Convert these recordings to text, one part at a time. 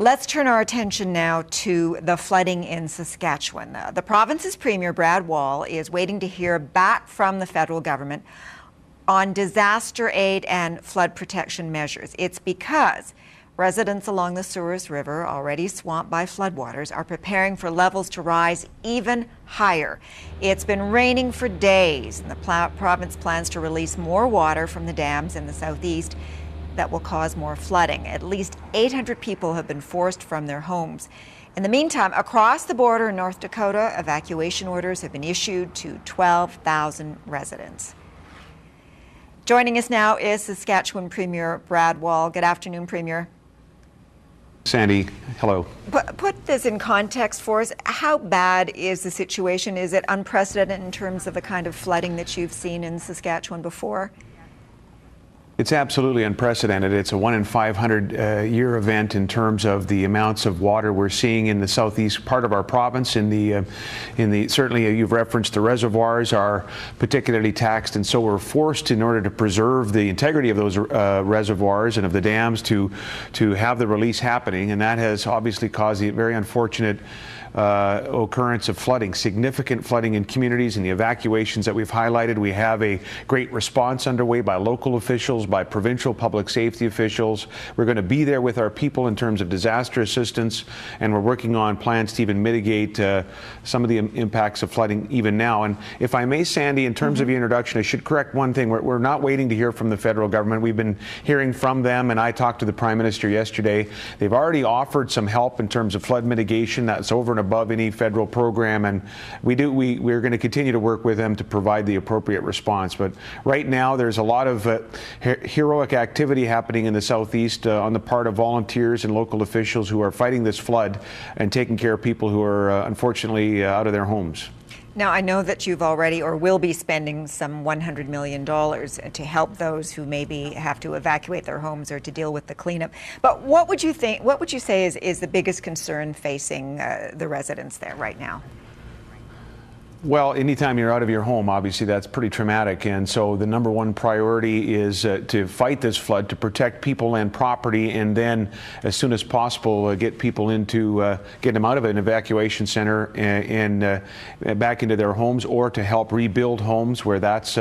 Let's turn our attention now to the flooding in Saskatchewan. The province's Premier, Brad Wall, is waiting to hear back from the federal government on disaster aid and flood protection measures. It's because residents along the Souris River, already swamped by floodwaters, are preparing for levels to rise even higher. It's been raining for days, and the province plans to release more water from the dams in the southeast that will cause more flooding. At least 800 people have been forced from their homes. In the meantime, across the border in North Dakota, evacuation orders have been issued to 12,000 residents. Joining us now is Saskatchewan Premier Brad Wall. Good afternoon, Premier. Sandy, hello. Put this in context for us. How bad is the situation? Is it unprecedented in terms of the kind of flooding that you've seen in Saskatchewan before? It's absolutely unprecedented. It's a 1 in 500 year event in terms of the amounts of water we're seeing in the southeast part of our province. Certainly you've referenced the reservoirs are particularly taxed, and so we're forced, in order to preserve the integrity of those reservoirs and of the dams, to have the release happening, and that has obviously caused the very unfortunate occurrence of flooding, significant flooding in communities, and the evacuations that we've highlighted. We have a great response underway by local officials, by provincial public safety officials. We're going to be there with our people in terms of disaster assistance, and we're working on plans to even mitigate some of the impacts of flooding even now. And if I may, Sandy, in terms of your introduction, I should correct one thing. We're not waiting to hear from the federal government. We've been hearing from them, and I talked to the Prime Minister yesterday. They've already offered some help in terms of flood mitigation. That's over and above any federal program, and we're going to continue to work with them to provide the appropriate response. But right now there's a lot of heroic activity happening in the southeast on the part of volunteers and local officials who are fighting this flood and taking care of people who are unfortunately out of their homes. Now, I know that you've already or will be spending some $100 million to help those who maybe have to evacuate their homes or to deal with the cleanup. But what would you say is the biggest concern facing the residents there right now? Well, anytime you're out of your home, obviously that's pretty traumatic, and so the number one priority is to fight this flood, to protect people and property, and then as soon as possible get people get them out of an evacuation center and back into their homes, or to help rebuild homes where that's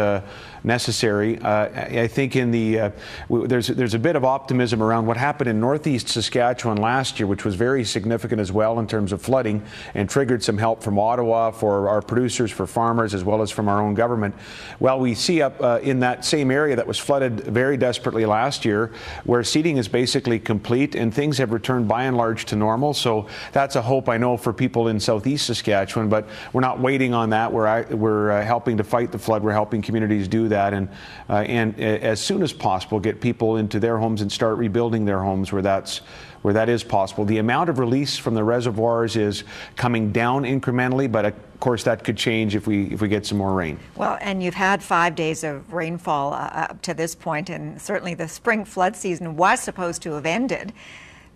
necessary. I think there's a bit of optimism around what happened in northeast Saskatchewan last year, which was very significant as well in terms of flooding, and triggered some help from Ottawa for our producers, for farmers, as well as from our own government. Well, we see up in that same area that was flooded very desperately last year, where seeding is basically complete and things have returned by and large to normal. So that's a hope, I know, for people in southeast Saskatchewan, but we're not waiting on that. We're helping to fight the flood. We're helping communities do that, and as soon as possible get people into their homes and start rebuilding their homes where that is possible. The amount of release from the reservoirs is coming down incrementally, but of course that could change if we get some more rain. Well, and you've had 5 days of rainfall up to this point, and certainly the spring flood season was supposed to have ended,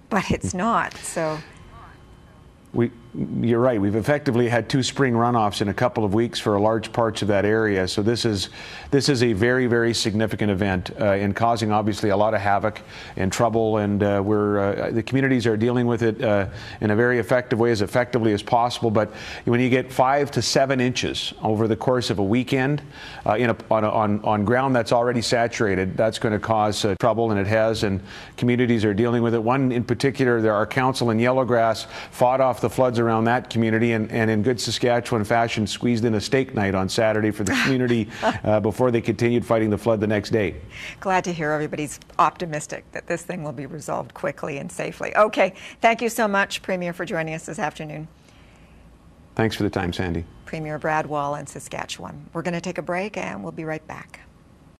but it's not. So you're right. We've effectively had 2 spring runoffs in a couple of weeks for large parts of that area. So this is a very, very significant event and causing obviously a lot of havoc and trouble. And the communities are dealing with it in a very effective way, as effectively as possible. But when you get 5 to 7 inches over the course of a weekend on ground that's already saturated, that's going to cause trouble, and it has. And communities are dealing with it. One in particular, our council in Yellowgrass fought off the floods around that community, and in good Saskatchewan fashion squeezed in a steak night on Saturday for the community before they continued fighting the flood the next day. Glad to hear everybody's optimistic that this thing will be resolved quickly and safely. Okay, thank you so much, Premier, for joining us this afternoon. Thanks for the time, Sandy. Premier Brad Wall in Saskatchewan. We're going to take a break and we'll be right back.